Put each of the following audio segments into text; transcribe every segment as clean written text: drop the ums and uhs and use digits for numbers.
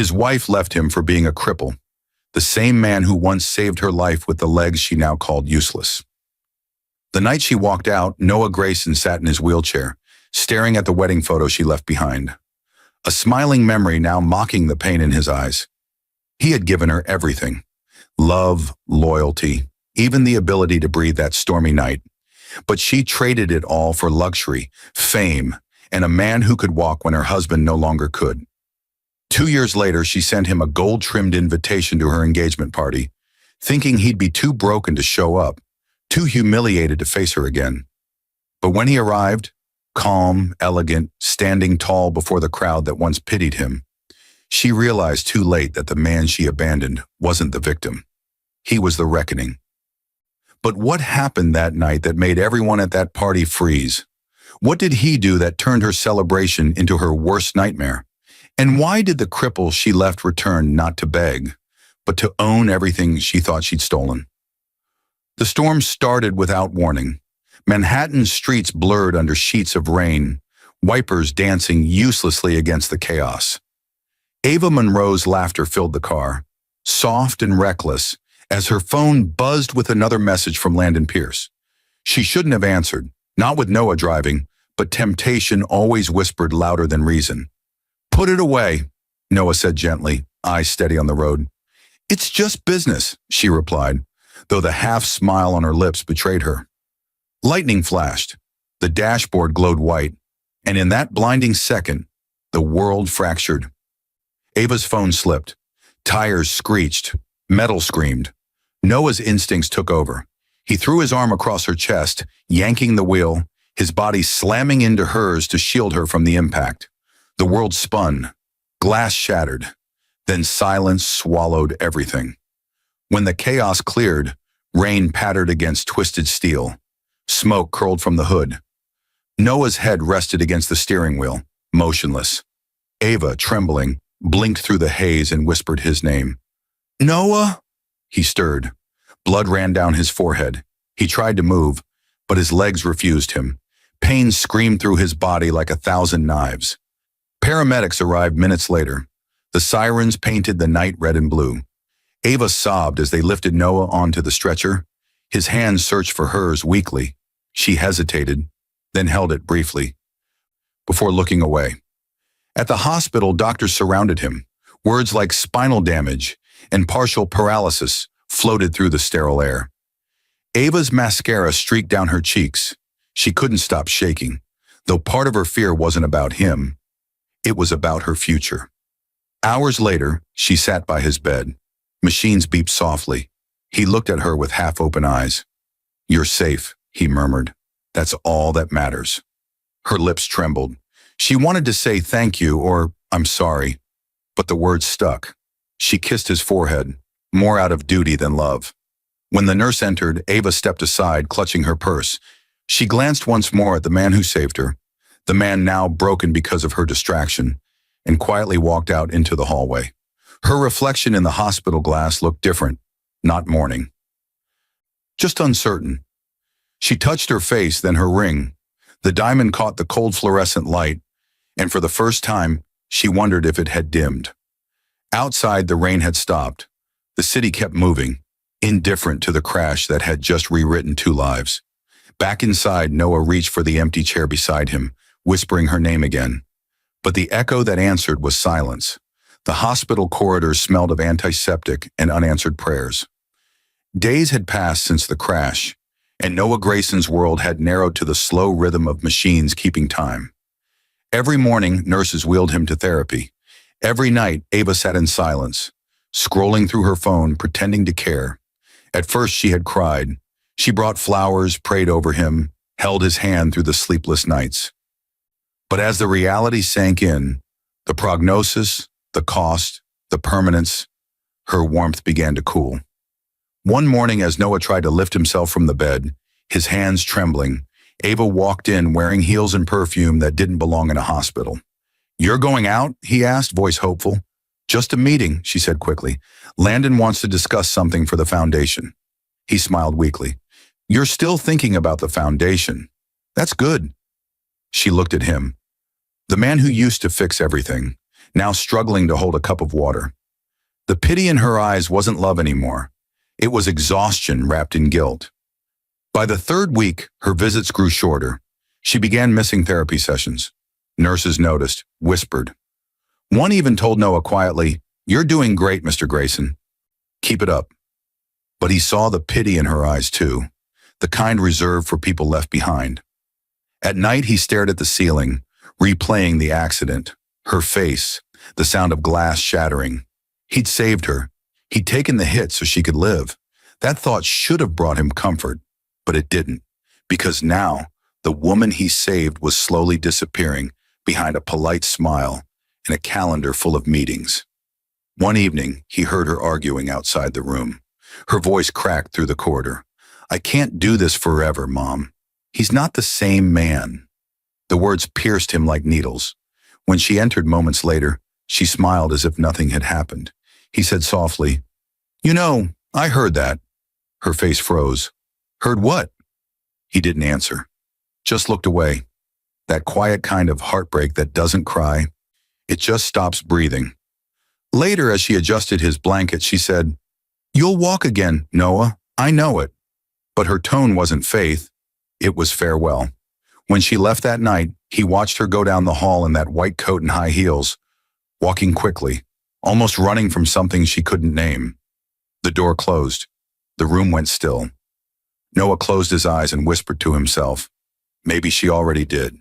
His wife left him for being a cripple, the same man who once saved her life with the legs she now called useless. The night she walked out, Noah Grayson sat in his wheelchair, staring at the wedding photo she left behind. A smiling memory now mocking the pain in his eyes. He had given her everything. Love, loyalty, even the ability to breathe that stormy night. But she traded it all for luxury, fame, and a man who could walk when her husband no longer could. 2 years later, she sent him a gold-trimmed invitation to her engagement party, thinking he'd be too broken to show up, too humiliated to face her again. But when he arrived, calm, elegant, standing tall before the crowd that once pitied him, she realized too late that the man she abandoned wasn't the victim. He was the reckoning. But what happened that night that made everyone at that party freeze? What did he do that turned her celebration into her worst nightmare? And why did the cripple she left return not to beg, but to own everything she thought she'd stolen? The storm started without warning. Manhattan's streets blurred under sheets of rain, wipers dancing uselessly against the chaos. Ava Monroe's laughter filled the car, soft and reckless, as her phone buzzed with another message from Landon Pierce. She shouldn't have answered, not with Noah driving, but temptation always whispered louder than reason. "Put it away," Noah said gently, eyes steady on the road. "It's just business," she replied, though the half-smile on her lips betrayed her. Lightning flashed. The dashboard glowed white, and in that blinding second, the world fractured. Ava's phone slipped. Tires screeched. Metal screamed. Noah's instincts took over. He threw his arm across her chest, yanking the wheel, his body slamming into hers to shield her from the impact. The world spun. Glass shattered. Then silence swallowed everything. When the chaos cleared, rain pattered against twisted steel. Smoke curled from the hood. Noah's head rested against the steering wheel, motionless. Ava, trembling, blinked through the haze and whispered his name. "Noah?" He stirred. Blood ran down his forehead. He tried to move, but his legs refused him. Pain screamed through his body like 1,000 knives. Paramedics arrived minutes later. The sirens painted the night red and blue. Ava sobbed as they lifted Noah onto the stretcher. His hands searched for hers weakly. She hesitated, then held it briefly, before looking away. At the hospital, doctors surrounded him. Words like spinal damage and partial paralysis floated through the sterile air. Ava's mascara streaked down her cheeks. She couldn't stop shaking, though part of her fear wasn't about him. It was about her future. Hours later, she sat by his bed. Machines beeped softly. He looked at her with half-open eyes. "You're safe," he murmured. "That's all that matters." Her lips trembled. She wanted to say thank you or I'm sorry, but the words stuck. She kissed his forehead, more out of duty than love. When the nurse entered, Ava stepped aside, clutching her purse. She glanced once more at the man who saved her, the man now broken because of her distraction, and quietly walked out into the hallway. Her reflection in the hospital glass looked different, not mourning, just uncertain. She touched her face, then her ring. The diamond caught the cold fluorescent light, and for the first time, she wondered if it had dimmed. Outside, the rain had stopped. The city kept moving, indifferent to the crash that had just rewritten 2 lives. Back inside, Noah reached for the empty chair beside him, whispering her name again. But the echo that answered was silence. The hospital corridors smelled of antiseptic and unanswered prayers. Days had passed since the crash, and Noah Grayson's world had narrowed to the slow rhythm of machines keeping time. Every morning, nurses wheeled him to therapy. Every night, Ava sat in silence, scrolling through her phone, pretending to care. At first, she had cried. She brought flowers, prayed over him, held his hand through the sleepless nights. But as the reality sank in, the prognosis, the cost, the permanence, her warmth began to cool. One morning, as Noah tried to lift himself from the bed, his hands trembling, Ava walked in wearing heels and perfume that didn't belong in a hospital. "You're going out?" he asked, voice hopeful. "Just a meeting," she said quickly. "Landon wants to discuss something for the foundation." He smiled weakly. "You're still thinking about the foundation. That's good." She looked at him. The man who used to fix everything, now struggling to hold a cup of water. The pity in her eyes wasn't love anymore. It was exhaustion wrapped in guilt. By the third week, her visits grew shorter. She began missing therapy sessions. Nurses noticed, whispered. One even told Noah quietly, "You're doing great, Mr. Grayson. Keep it up." But he saw the pity in her eyes too, the kind reserved for people left behind. At night, he stared at the ceiling, replaying the accident, her face, the sound of glass shattering. He'd saved her. He'd taken the hit so she could live. That thought should have brought him comfort, but it didn't, because now the woman he saved was slowly disappearing behind a polite smile and a calendar full of meetings. One evening, he heard her arguing outside the room. Her voice cracked through the corridor. "I can't do this forever, Mom. He's not the same man." The words pierced him like needles. When she entered moments later, she smiled as if nothing had happened. He said softly, "You know, I heard that." Her face froze. "Heard what?" He didn't answer, just looked away. That quiet kind of heartbreak that doesn't cry. It just stops breathing. Later, as she adjusted his blanket, she said, "You'll walk again, Noah. I know it." But her tone wasn't faith. It was farewell. When she left that night, he watched her go down the hall in that white coat and high heels, walking quickly, almost running from something she couldn't name. The door closed. The room went still. Noah closed his eyes and whispered to himself, maybe she already did.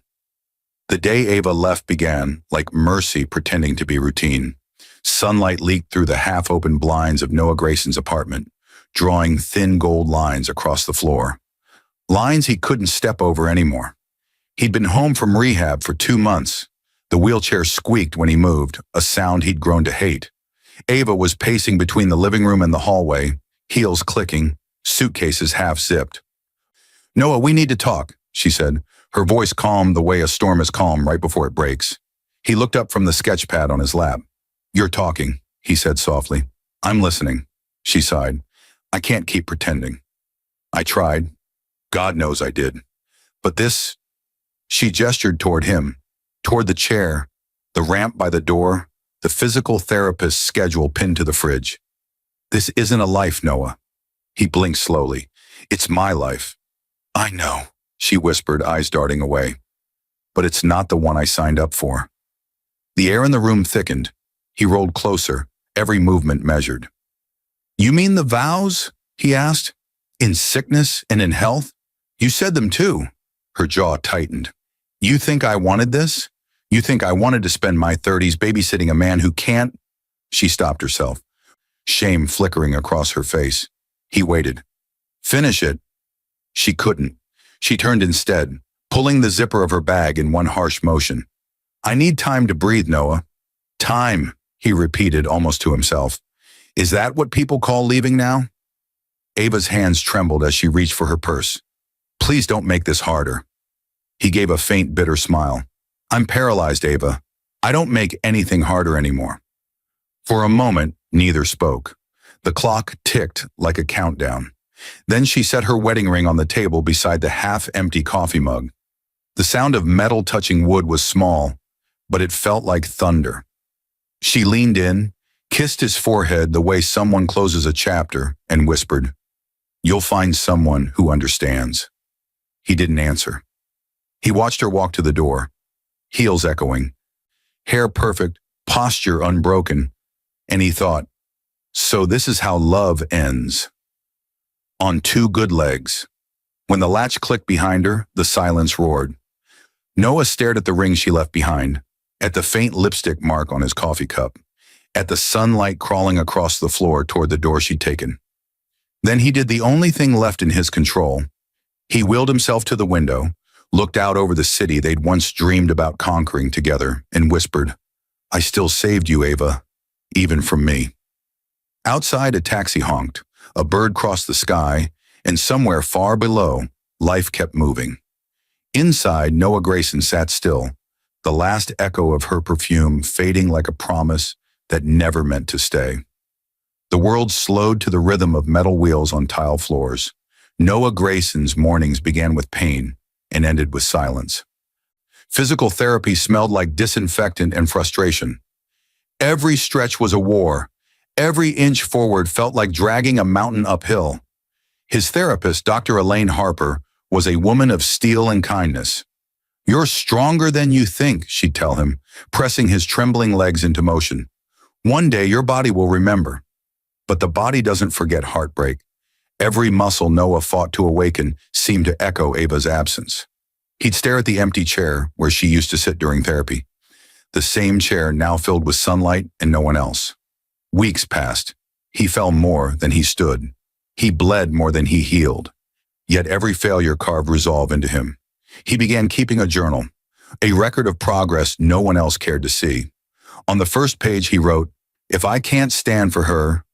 The day Ava left began like mercy pretending to be routine. Sunlight leaked through the half-open blinds of Noah Grayson's apartment, drawing thin gold lines across the floor. Lines he couldn't step over anymore. He'd been home from rehab for 2 months. The wheelchair squeaked when he moved, a sound he'd grown to hate. Ava was pacing between the living room and the hallway, heels clicking, suitcases half-zipped. "Noah, we need to talk," she said, her voice calm the way a storm is calm right before it breaks. He looked up from the sketch pad on his lap. "You're talking," he said softly. "I'm listening," she sighed. "I can't keep pretending. I tried. God knows I did. But this..." She gestured toward him, toward the chair, the ramp by the door, the physical therapist's schedule pinned to the fridge. "This isn't a life, Noah." He blinked slowly. "It's my life." "I know," she whispered, eyes darting away. "But it's not the one I signed up for." The air in the room thickened. He rolled closer, every movement measured. "You mean the vows?" he asked. "In sickness and in health? You said them too." Her jaw tightened. "You think I wanted this? You think I wanted to spend my 30s babysitting a man who can't?" She stopped herself, shame flickering across her face. He waited. "Finish it." She couldn't. She turned instead, pulling the zipper of her bag in one harsh motion. "I need time to breathe, Noah." "Time," he repeated almost to himself. "Is that what people call leaving now?" Ava's hands trembled as she reached for her purse. "Please don't make this harder." He gave a faint, bitter smile. "I'm paralyzed, Ava. I don't make anything harder anymore." For a moment, neither spoke. The clock ticked like a countdown. Then she set her wedding ring on the table beside the half-empty coffee mug. The sound of metal touching wood was small, but it felt like thunder. She leaned in, kissed his forehead the way someone closes a chapter, and whispered, "You'll find someone who understands." He didn't answer. He watched her walk to the door, heels echoing, hair perfect, posture unbroken, and he thought, so this is how love ends. On 2 good legs. When the latch clicked behind her, the silence roared. Noah stared at the ring she left behind, at the faint lipstick mark on his coffee cup, at the sunlight crawling across the floor toward the door she'd taken. Then he did the only thing left in his control. He wheeled himself to the window, looked out over the city they'd once dreamed about conquering together, and whispered, "I still saved you, Ava, even from me." Outside, a taxi honked, a bird crossed the sky, and somewhere far below, life kept moving. Inside, Noah Grayson sat still, the last echo of her perfume fading like a promise that never meant to stay. The world slowed to the rhythm of metal wheels on tile floors. Noah Grayson's mornings began with pain and ended with silence. Physical therapy smelled like disinfectant and frustration. Every stretch was a war. Every inch forward felt like dragging a mountain uphill. His therapist, Dr. Elaine Harper, was a woman of steel and kindness. "You're stronger than you think," she'd tell him, pressing his trembling legs into motion. "One day your body will remember." But the body doesn't forget heartbreak. Every muscle Noah fought to awaken seemed to echo Ava's absence. He'd stare at the empty chair where she used to sit during therapy. The same chair now filled with sunlight and no one else. Weeks passed. He fell more than he stood. He bled more than he healed. Yet every failure carved resolve into him. He began keeping a journal, a record of progress no one else cared to see. On the first page he wrote, "If I can't stand for her,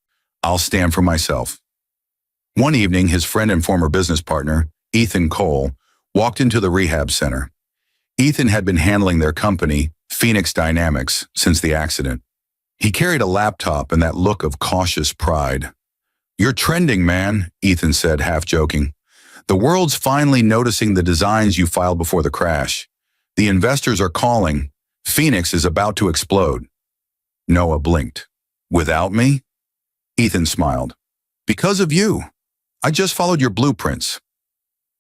I'll stand for myself." One evening, his friend and former business partner, Ethan Cole, walked into the rehab center. Ethan had been handling their company, Phoenix Dynamics, since the accident. He carried a laptop and that look of cautious pride. "You're trending, man," Ethan said, half joking. "The world's finally noticing the designs you filed before the crash. The investors are calling. Phoenix is about to explode." Noah blinked. "Without me?" Ethan smiled. "Because of you. I just followed your blueprints."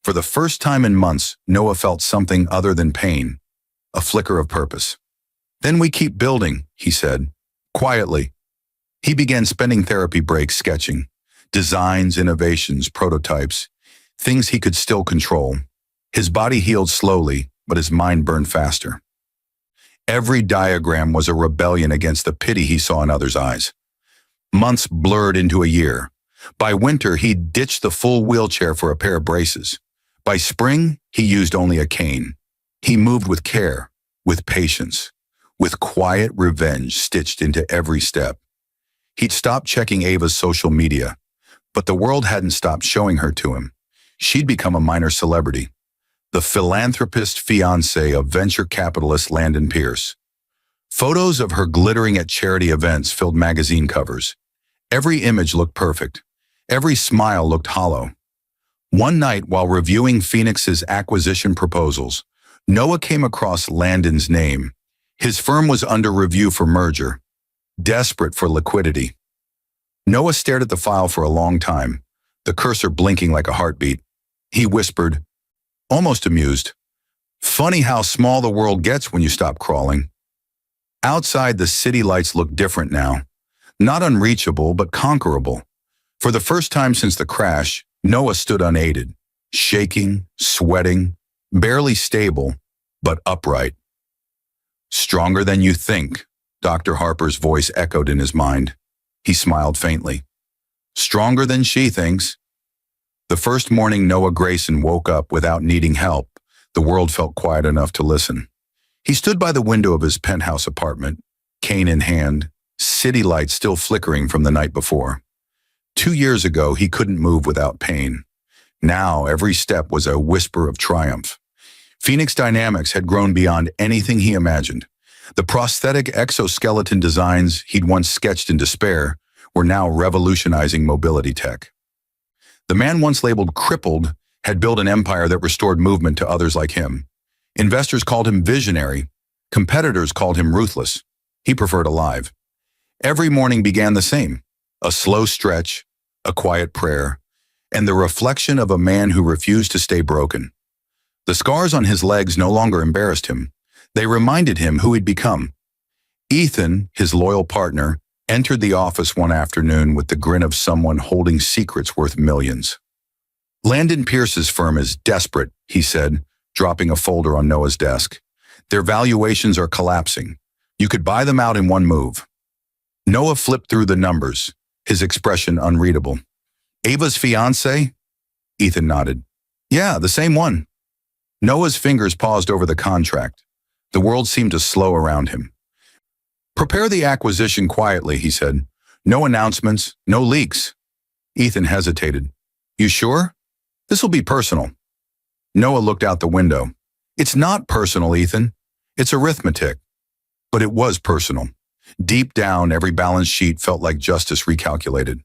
For the first time in months, Noah felt something other than pain, a flicker of purpose. "Then we keep building," he said, quietly. He began spending therapy breaks sketching, designs, innovations, prototypes, things he could still control. His body healed slowly, but his mind burned faster. Every diagram was a rebellion against the pity he saw in others' eyes. Months blurred into a year. By winter, he ditched the full wheelchair for a pair of braces. By spring, he used only a cane. He moved with care, with patience, with quiet revenge stitched into every step. He'd stopped checking Ava's social media, but the world hadn't stopped showing her to him. She'd become a minor celebrity, the philanthropist fiancée of venture capitalist Landon Pierce. Photos of her glittering at charity events filled magazine covers. Every image looked perfect. Every smile looked hollow. One night, while reviewing Phoenix's acquisition proposals, Noah came across Landon's name. His firm was under review for merger, desperate for liquidity. Noah stared at the file for a long time, the cursor blinking like a heartbeat. He whispered, almost amused, "Funny how small the world gets when you stop crawling." Outside, the city lights looked different now. Not unreachable, but conquerable. For the first time since the crash, Noah stood unaided, shaking, sweating, barely stable, but upright. "Stronger than you think," Dr. Harper's voice echoed in his mind. He smiled faintly. "Stronger than she thinks." The first morning Noah Grayson woke up without needing help, the world felt quiet enough to listen. He stood by the window of his penthouse apartment, cane in hand, city lights still flickering from the night before. 2 years ago, he couldn't move without pain. Now, every step was a whisper of triumph. Phoenix Dynamics had grown beyond anything he imagined. The prosthetic exoskeleton designs he'd once sketched in despair were now revolutionizing mobility tech. The man once labeled crippled had built an empire that restored movement to others like him. Investors called him visionary. Competitors called him ruthless. He preferred alive. Every morning began the same. A slow stretch, a quiet prayer, and the reflection of a man who refused to stay broken. The scars on his legs no longer embarrassed him. They reminded him who he'd become. Ethan, his loyal partner, entered the office one afternoon with the grin of someone holding secrets worth millions. "Landon Pierce's firm is desperate," he said, dropping a folder on Noah's desk. "Their valuations are collapsing. You could buy them out in one move." Noah flipped through the numbers, his expression unreadable. "Ava's fiancé?" Ethan nodded. "Yeah, the same one." Noah's fingers paused over the contract. The world seemed to slow around him. "Prepare the acquisition quietly," he said. "No announcements, no leaks." Ethan hesitated. "You sure? This'll be personal." Noah looked out the window. "It's not personal, Ethan. It's arithmetic." But it was personal. Deep down, every balance sheet felt like justice recalculated.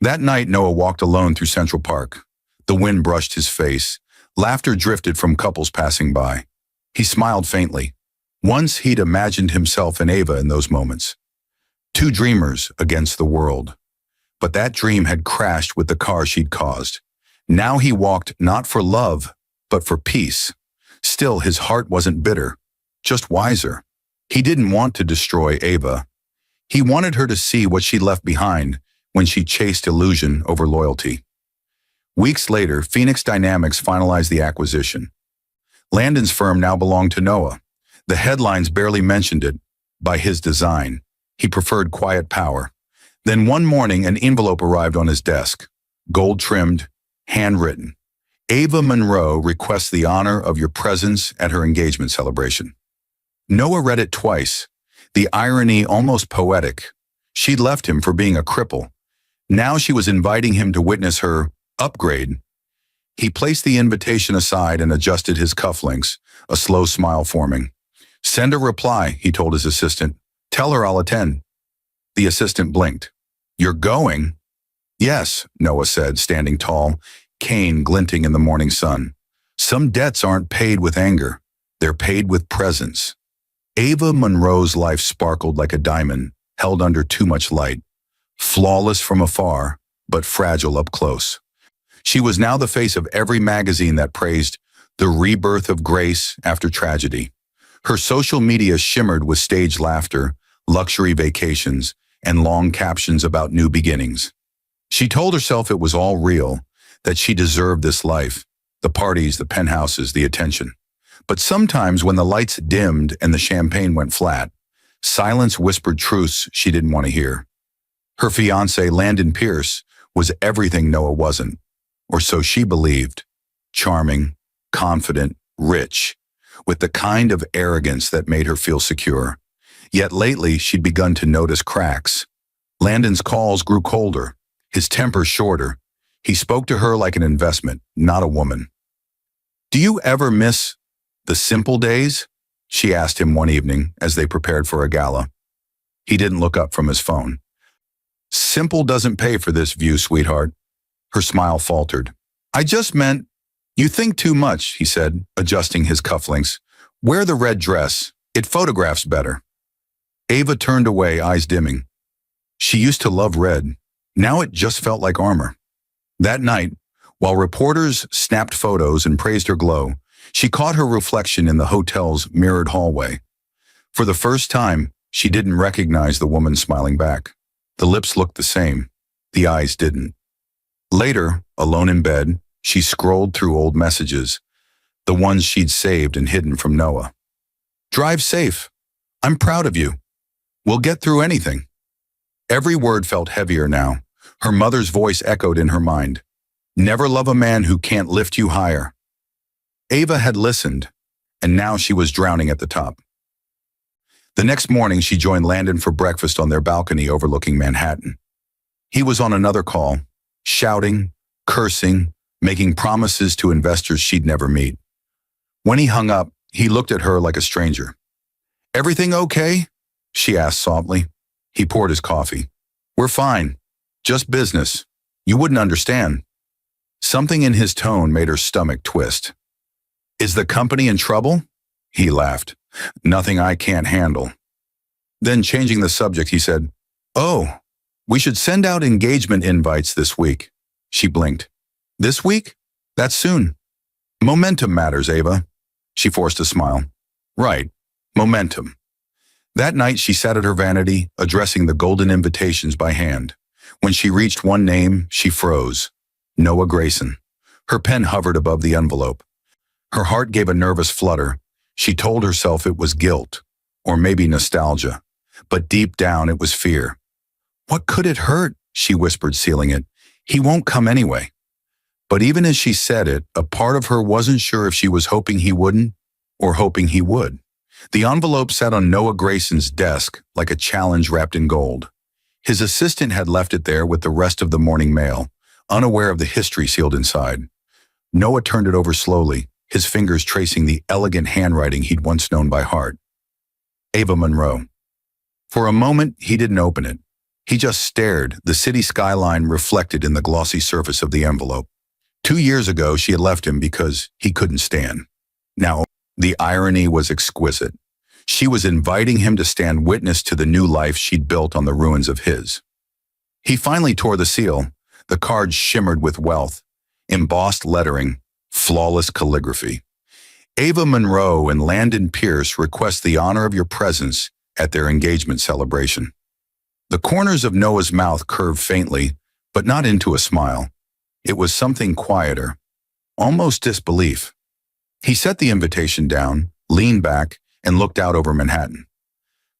That night, Noah walked alone through Central Park. The wind brushed his face. Laughter drifted from couples passing by. He smiled faintly. Once he'd imagined himself and Ava in those moments. Two dreamers against the world. But that dream had crashed with the car she'd caused. Now he walked not for love, but for peace. Still, his heart wasn't bitter, just wiser. He didn't want to destroy Ava. He wanted her to see what she left behind when she chased illusion over loyalty. Weeks later, Phoenix Dynamics finalized the acquisition. Landon's firm now belonged to Noah. The headlines barely mentioned it. By his design, he preferred quiet power. Then one morning, an envelope arrived on his desk. Gold-trimmed, handwritten. Ava Monroe requests the honor of your presence at her engagement celebration. Noah read it twice, the irony almost poetic. She'd left him for being a cripple. Now she was inviting him to witness her upgrade. He placed the invitation aside and adjusted his cufflinks, a slow smile forming. Send a reply, he told his assistant. Tell her I'll attend. The assistant blinked. You're going? Yes, Noah said, standing tall, cane glinting in the morning sun. Some debts aren't paid with anger. They're paid with presence. Ava Monroe's life sparkled like a diamond, held under too much light. Flawless from afar, but fragile up close. She was now the face of every magazine that praised the rebirth of grace after tragedy. Her social media shimmered with staged laughter, luxury vacations, and long captions about new beginnings. She told herself it was all real, that she deserved this life, the parties, the penthouses, the attention. But sometimes when the lights dimmed and the champagne went flat, silence whispered truths she didn't want to hear. Her fiancé, Landon Pierce, was everything Noah wasn't, or so she believed. Charming, confident, rich, with the kind of arrogance that made her feel secure. Yet lately, she'd begun to notice cracks. Landon's calls grew colder, his temper shorter. He spoke to her like an investment, not a woman. Do you ever miss the simple days? She asked him one evening as they prepared for a gala. He didn't look up from his phone. Simple doesn't pay for this view, sweetheart. Her smile faltered. I just meant, you think too much, he said, adjusting his cufflinks. Wear the red dress. It photographs better. Ava turned away, eyes dimming. She used to love red. Now it just felt like armor. That night, while reporters snapped photos and praised her glow, she caught her reflection in the hotel's mirrored hallway. For the first time, she didn't recognize the woman smiling back. The lips looked the same. The eyes didn't. Later, alone in bed, she scrolled through old messages, the ones she'd saved and hidden from Noah. Drive safe. I'm proud of you. We'll get through anything. Every word felt heavier now. Her mother's voice echoed in her mind. Never love a man who can't lift you higher. Ava had listened, and now she was drowning at the top. The next morning, she joined Landon for breakfast on their balcony overlooking Manhattan. He was on another call, shouting, cursing, making promises to investors she'd never meet. When he hung up, he looked at her like a stranger. Everything okay? She asked softly. He poured his coffee. We're fine. Just business. You wouldn't understand. Something in his tone made her stomach twist. Is the company in trouble? He laughed. Nothing I can't handle. Then, changing the subject, he said, Oh, we should send out engagement invites this week. She blinked. This week? That's soon. Momentum matters, Ava. She forced a smile. Right. Momentum. That night, she sat at her vanity, addressing the golden invitations by hand. When she reached one name, she froze. Noah Grayson. Her pen hovered above the envelope. Her heart gave a nervous flutter. She told herself it was guilt, or maybe nostalgia. But deep down, it was fear. What could it hurt? She whispered, sealing it. He won't come anyway. But even as she said it, a part of her wasn't sure if she was hoping he wouldn't, or hoping he would. The envelope sat on Noah Grayson's desk like a challenge wrapped in gold. His assistant had left it there with the rest of the morning mail, unaware of the history sealed inside. Noah turned it over slowly, his fingers tracing the elegant handwriting he'd once known by heart. Ava Monroe. For a moment, he didn't open it. He just stared, the city skyline reflected in the glossy surface of the envelope. 2 years ago, she had left him because he couldn't stand. Now, the irony was exquisite. She was inviting him to stand witness to the new life she'd built on the ruins of his. He finally tore the seal. The card shimmered with wealth, embossed lettering, flawless calligraphy. Ava Monroe and Landon Pierce request the honor of your presence at their engagement celebration. The corners of Noah's mouth curved faintly, but not into a smile. It was something quieter, almost disbelief. He set the invitation down, leaned back, and looked out over Manhattan.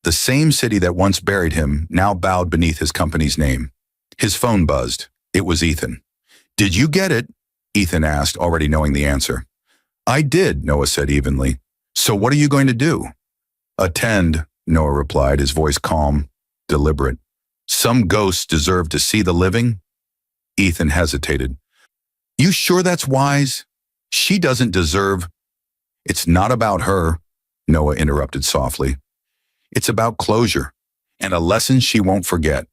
The same city that once buried him now bowed beneath his company's name. His phone buzzed. It was Ethan. "Did you get it?" Ethan asked, already knowing the answer. "I did," Noah said evenly. "So what are you going to do?" "Attend," Noah replied, his voice calm, deliberate. "Some ghosts deserve to see the living." Ethan hesitated. "You sure that's wise? She doesn't deserve—" "It's not about her," Noah interrupted softly. "It's about closure, and a lesson she won't forget."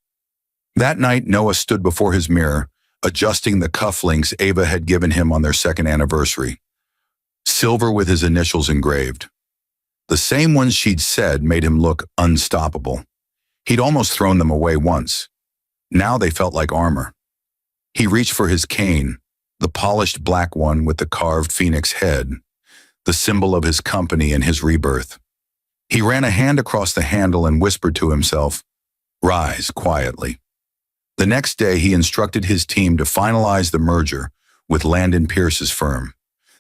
That night, Noah stood before his mirror, adjusting the cufflinks Ava had given him on their second anniversary. Silver with his initials engraved. The same ones she'd said made him look unstoppable. He'd almost thrown them away once. Now they felt like armor. He reached for his cane, the polished black one with the carved phoenix head, the symbol of his company and his rebirth. He ran a hand across the handle and whispered to himself, "Rise quietly." The next day, he instructed his team to finalize the merger with Landon Pierce's firm.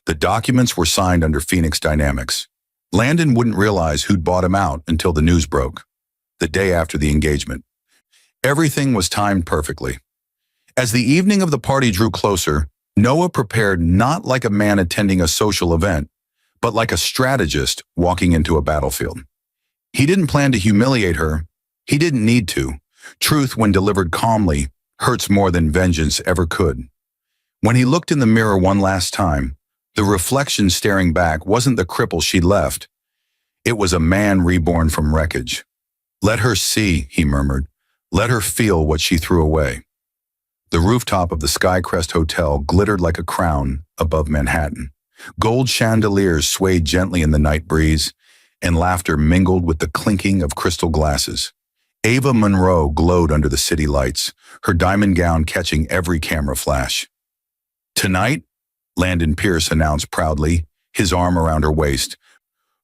The documents were signed under Phoenix Dynamics. Landon wouldn't realize who'd bought him out until the news broke, the day after the engagement. Everything was timed perfectly. As the evening of the party drew closer, Noah prepared not like a man attending a social event, but like a strategist walking into a battlefield. He didn't plan to humiliate her. He didn't need to. Truth, when delivered calmly, hurts more than vengeance ever could. When he looked in the mirror one last time, the reflection staring back wasn't the cripple she'd left. It was a man reborn from wreckage. "Let her see," he murmured. "Let her feel what she threw away." The rooftop of the Skycrest Hotel glittered like a crown above Manhattan. Gold chandeliers swayed gently in the night breeze, and laughter mingled with the clinking of crystal glasses. Ava Monroe glowed under the city lights, her diamond gown catching every camera flash. "Tonight," Landon Pierce announced proudly, his arm around her waist,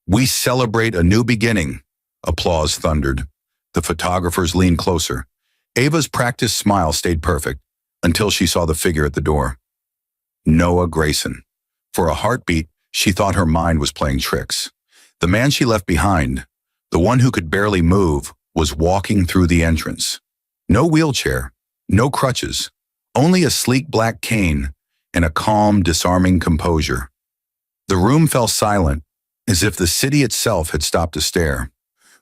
"we celebrate a new beginning." Applause thundered. The photographers leaned closer. Ava's practiced smile stayed perfect until she saw the figure at the door. Noah Grayson. For a heartbeat, she thought her mind was playing tricks. The man she left behind, the one who could barely move, was walking through the entrance. No wheelchair, no crutches, only a sleek black cane and a calm, disarming composure. The room fell silent, as if the city itself had stopped to stare.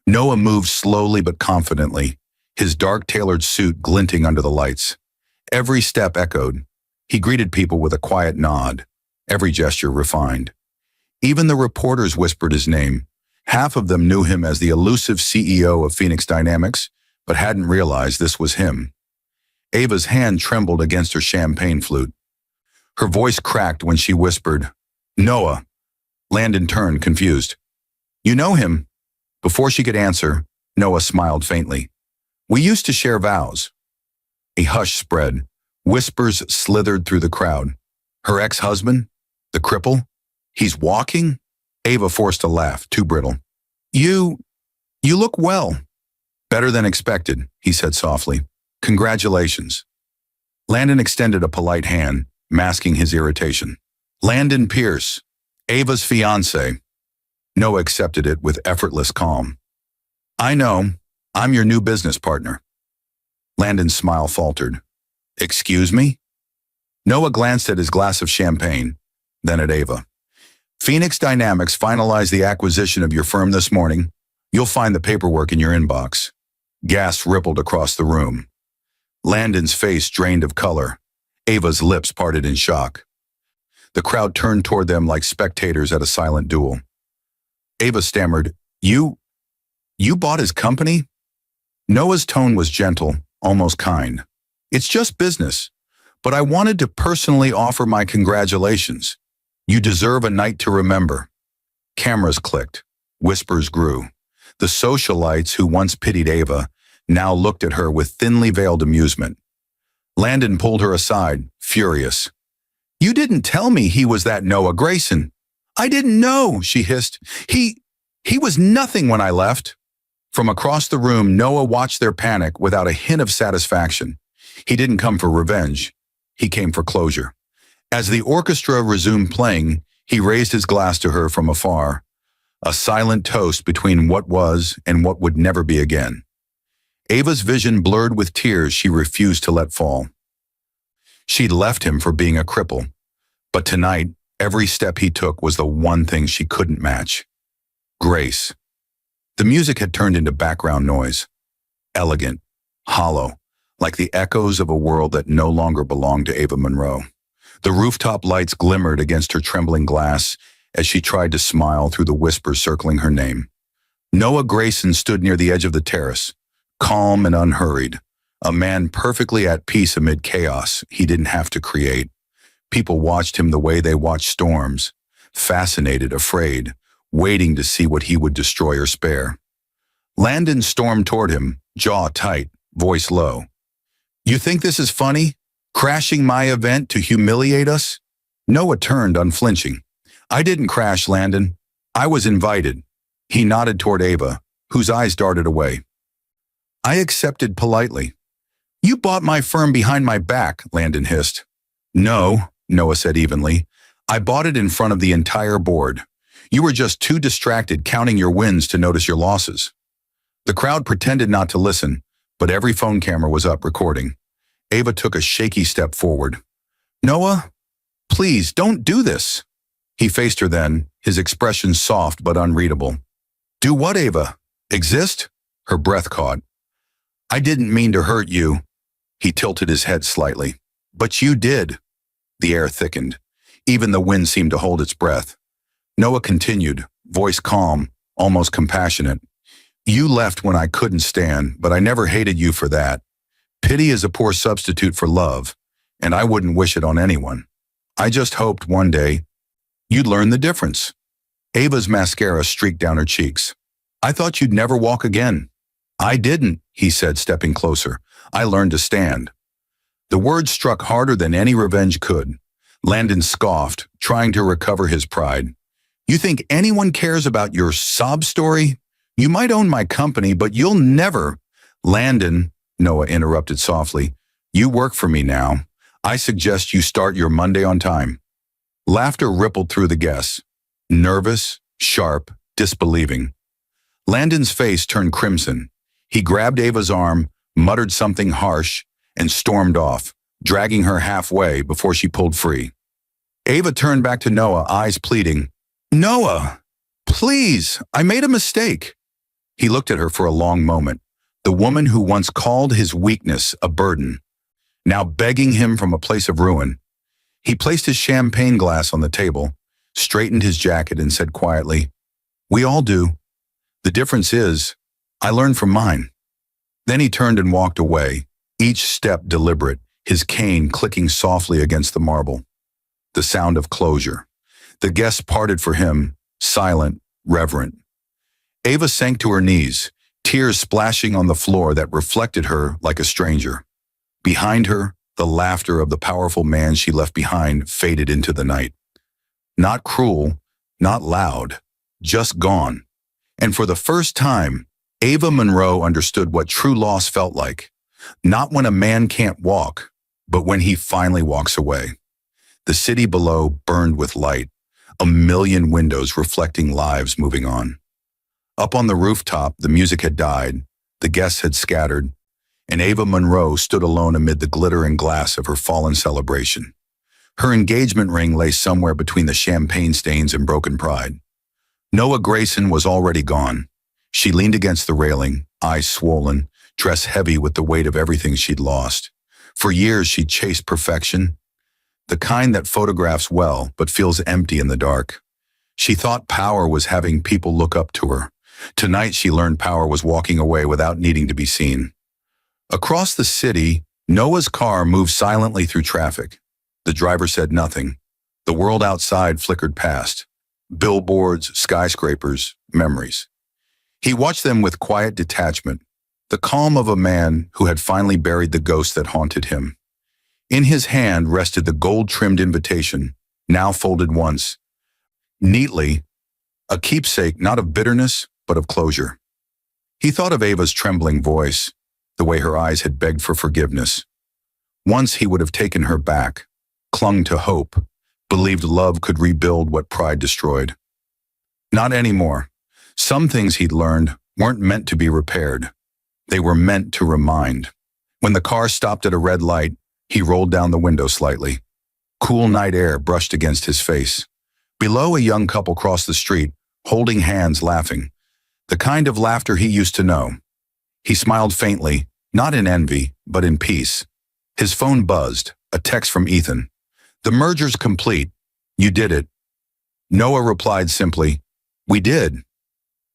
Noah moved slowly but confidently, his dark tailored suit glinting under the lights. Every step echoed. He greeted people with a quiet nod, every gesture refined. Even the reporters whispered his name. Half of them knew him as the elusive CEO of Phoenix Dynamics, but hadn't realized this was him. Ava's hand trembled against her champagne flute. Her voice cracked when she whispered, "Noah." Landon turned, confused. "You know him?" Before she could answer, Noah smiled faintly. "We used to share vows." A hush spread. Whispers slithered through the crowd. Her ex-husband? The cripple? He's walking? Ava forced a laugh, too brittle. You look well." "Better than expected," he said softly. "Congratulations." Landon extended a polite hand, masking his irritation. "Landon Pierce, Ava's fiancé." Noah accepted it with effortless calm. "I know. I'm your new business partner." Landon's smile faltered. "Excuse me?" Noah glanced at his glass of champagne, then at Ava. "Phoenix Dynamics finalized the acquisition of your firm this morning. You'll find the paperwork in your inbox." Gas rippled across the room. Landon's face drained of color. Ava's lips parted in shock. The crowd turned toward them like spectators at a silent duel. Ava stammered, You bought his company?" Noah's tone was gentle, almost kind. "It's just business, but I wanted to personally offer my congratulations. You deserve a night to remember." Cameras clicked. Whispers grew. The socialites who once pitied Ava now looked at her with thinly veiled amusement. Landon pulled her aside, furious. "You didn't tell me he was that Noah Grayson." "I didn't know," she hissed. He was nothing when I left." From across the room, Noah watched their panic without a hint of satisfaction. He didn't come for revenge. He came for closure. As the orchestra resumed playing, he raised his glass to her from afar, a silent toast between what was and what would never be again. Ava's vision blurred with tears she refused to let fall. She'd left him for being a cripple, but tonight, every step he took was the one thing she couldn't match. Grace. The music had turned into background noise, elegant, hollow, like the echoes of a world that no longer belonged to Ava Monroe. The rooftop lights glimmered against her trembling glass as she tried to smile through the whispers circling her name. Noah Grayson stood near the edge of the terrace, calm and unhurried, a man perfectly at peace amid chaos he didn't have to create. People watched him the way they watched storms, fascinated, afraid, waiting to see what he would destroy or spare. Landon stormed toward him, jaw tight, voice low. "You think this is funny? Crashing my event to humiliate us?" Noah turned, unflinching. "I didn't crash, Landon. I was invited." He nodded toward Ava, whose eyes darted away. "I accepted politely." "You bought my firm behind my back," Landon hissed. "No," Noah said evenly. "I bought it in front of the entire board. You were just too distracted counting your wins to notice your losses." The crowd pretended not to listen, but every phone camera was up recording. Ava took a shaky step forward. "Noah, please don't do this." He faced her then, his expression soft but unreadable. "Do what, Ava? Exist?" Her breath caught. "I didn't mean to hurt you." He tilted his head slightly. "But you did." The air thickened. Even the wind seemed to hold its breath. Noah continued, voice calm, almost compassionate. "You left when I couldn't stand, but I never hated you for that. Pity is a poor substitute for love, and I wouldn't wish it on anyone. I just hoped one day you'd learn the difference." Ava's mascara streaked down her cheeks. "I thought you'd never walk again." "I didn't," he said, stepping closer. "I learned to stand." The words struck harder than any revenge could. Landon scoffed, trying to recover his pride. "You think anyone cares about your sob story? You might own my company, but you'll never—" "Landon," Noah interrupted softly, "you work for me now. I suggest you start your Monday on time." Laughter rippled through the guests, nervous, sharp, disbelieving. Landon's face turned crimson. He grabbed Ava's arm, muttered something harsh, and stormed off, dragging her halfway before she pulled free. Ava turned back to Noah, eyes pleading. "Noah, please, I made a mistake." He looked at her for a long moment, the woman who once called his weakness a burden, now begging him from a place of ruin. He placed his champagne glass on the table, straightened his jacket, and said quietly, "We all do. The difference is, I learned from mine." Then he turned and walked away, each step deliberate, his cane clicking softly against the marble. The sound of closure. The guests parted for him, silent, reverent. Ava sank to her knees, tears splashing on the floor that reflected her like a stranger. Behind her, the laughter of the powerful man she left behind faded into the night. Not cruel, not loud, just gone. And for the first time, Ava Monroe understood what true loss felt like. Not when a man can't walk, but when he finally walks away. The city below burned with light, a million windows reflecting lives moving on. Up on the rooftop, the music had died, the guests had scattered, and Ava Monroe stood alone amid the glitter and glass of her fallen celebration. Her engagement ring lay somewhere between the champagne stains and broken pride. Noah Grayson was already gone. She leaned against the railing, eyes swollen, dress heavy with the weight of everything she'd lost. For years, she'd chased perfection, the kind that photographs well but feels empty in the dark. She thought power was having people look up to her. Tonight, she learned power was walking away without needing to be seen. Across the city, Noah's car moved silently through traffic. The driver said nothing. The world outside flickered past. Billboards, skyscrapers, memories. He watched them with quiet detachment, the calm of a man who had finally buried the ghost that haunted him. In his hand rested the gold-trimmed invitation, now folded once, neatly, a keepsake not of bitterness, but of closure. He thought of Ava's trembling voice, the way her eyes had begged for forgiveness. Once he would have taken her back, clung to hope, believed love could rebuild what pride destroyed. Not anymore. Some things he'd learned weren't meant to be repaired. They were meant to remind. When the car stopped at a red light, he rolled down the window slightly. Cool night air brushed against his face. Below, a young couple crossed the street, holding hands, laughing. The kind of laughter he used to know. He smiled faintly, not in envy, but in peace. His phone buzzed, a text from Ethan. "The merger's complete. You did it." Noah replied simply, "We did."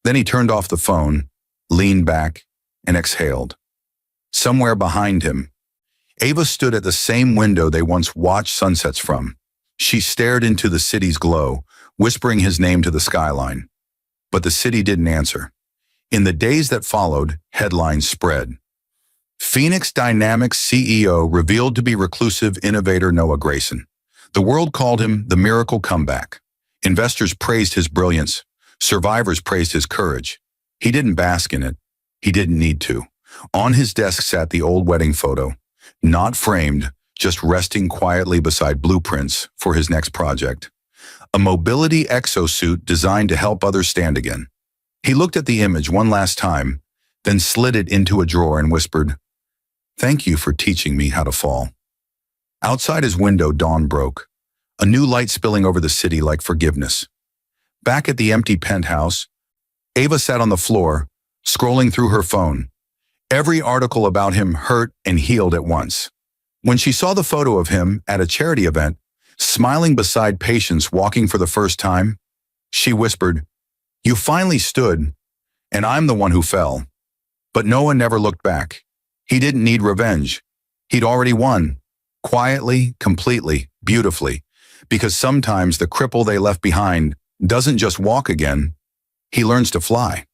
Then he turned off the phone, leaned back, and exhaled. Somewhere behind him, Ava stood at the same window they once watched sunsets from. She stared into the city's glow, whispering his name to the skyline. But the city didn't answer. In the days that followed, headlines spread. Phoenix Dynamics CEO revealed to be reclusive innovator Noah Grayson. The world called him the miracle comeback. Investors praised his brilliance. Survivors praised his courage. He didn't bask in it. He didn't need to. On his desk sat the old wedding photo, not framed, just resting quietly beside blueprints for his next project. A mobility exosuit designed to help others stand again. He looked at the image one last time, then slid it into a drawer and whispered, "Thank you for teaching me how to fall." Outside his window, dawn broke, a new light spilling over the city like forgiveness. Back at the empty penthouse, Ava sat on the floor, scrolling through her phone. Every article about him hurt and healed at once. When she saw the photo of him at a charity event, smiling beside patients walking for the first time, she whispered, "You finally stood, and I'm the one who fell." But Noah never looked back. He didn't need revenge. He'd already won. Quietly, completely, beautifully. Because sometimes the cripple they left behind doesn't just walk again, he learns to fly.